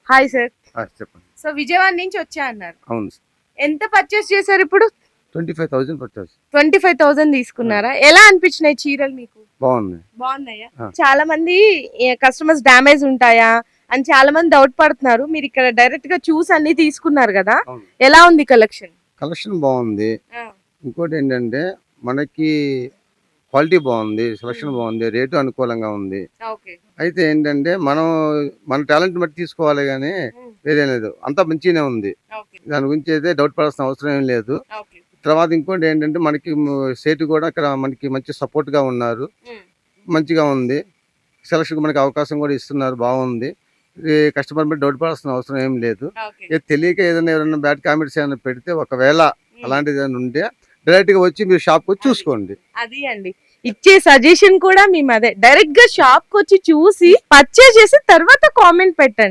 Hi sir. చెప్పండి. So Vijayawada నుంచి వచ్చా అన్నారు. అవును, ఎంత పర్చేస్ చేశారు ఇప్పుడు? 25,000 పట్టారు. 25,000 తీసుకున్నారా? ఎలా అనిపించినాయి చీరలు మీకు? బాగుంది. బాగున్నాయా? ఆ. చాలా మంది కస్టమర్స్ డ్యామేజ్ ఉంటాయా అని చాలా మంది డౌట్ పడుతున్నారు. మీరు ఇక్కడ డైరెక్ట్ గా చూసి అన్ని తీసుకున్నారు కదా, అవును. ఎలా ఉంది కలెక్షన్? కలెక్షన్ బాగుంది. ఇంకోటి ఏంటంటే మనకి క్వాలిటీ బాగుంది, సెలక్షన్ బాగుంది, రేటు అనుకూలంగా ఉంది. అయితే ఏంటంటే మన టాలెంట్ బట్టి తీసుకోవాలి కానీ వేరే లేదు, అంతా మంచిగానే ఉంది. దాని గురించి అయితే డౌట్ పడాల్సిన అవసరం ఏం లేదు. తర్వాత ఇంకోటి ఏంటంటే మనకి సేటు కూడా ఇక్కడ మనకి మంచి సపోర్ట్ గా ఉన్నారు, మంచిగా ఉంది. సెలక్షన్ మనకి అవకాశం కూడా ఇస్తున్నారు, బాగుంది. కస్టమర్ మీద డౌట్ పడాల్సిన అవసరం ఏం లేదు. తెలియక ఎవరైనా బ్యాడ్ కామెంట్స్ ఏమైనా పెడితే, ఒకవేళ అలాంటిది ఏమైనా ఉంటే డైరెక్ట్ గా వచ్చి మీరు షాప్ వచ్చి చూసుకోండి. అది అండి ఇచ్చే సజెషన్ కూడా మేము అదే, డైరెక్ట్ గా షాప్ కి వచ్చి చూసి పర్చేస్ చేసి తర్వాత కామెంట్ పెట్టండి.